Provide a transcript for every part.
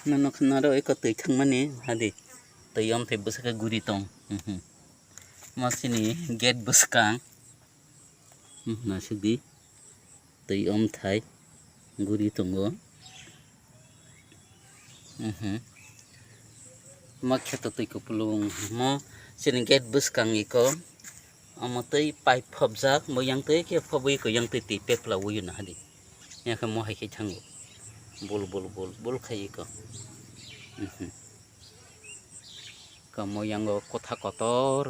nó nó đâu có từ thằng mà nè hadi từ ông thấy bớt cái guri tông mà xin nè get bớt càng nó sẽ đi từ ông thấy guri tông go mà khi tôi có plung mà xin get bớt càng gì có mà tới pipe phập giác mà yang tới cái phập ấy có yang tới tì pep là vui nữa hadi nhà cái mua hay cái thằng bol khai có kamu yang go kota kotor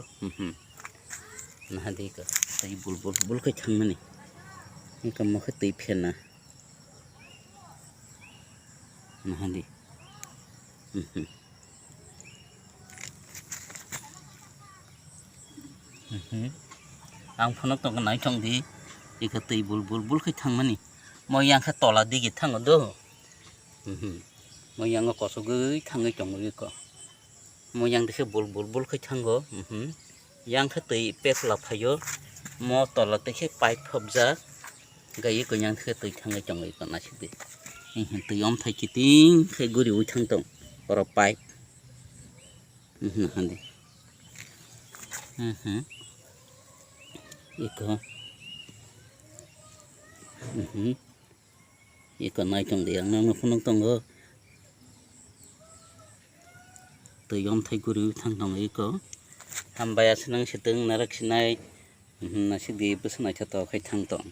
nah di ka tai bul ke thang mani ni kamu ke tai phena nah di ang phonok to nai thong di ka tai bul ke thang mani mo yang kha tola di ki thang do mo yang ko so gui thang ngai chong gi ko mo yang de bul ke thang go yang khát tì pep là phải vô mò tỏ là tới cái pipe phập giá gây của nhang khát tì thằng người chồng người còn là gì từ ông thấy chỉ tiếng cái guri uy thằng tổng ở pipe hành đi vậy còn này chồng điện nó không nông tông cơ từ ông thấy guri thằng tổng ấy có hamba ya senang situng narak sinai nasi di bus na chato kai thang tong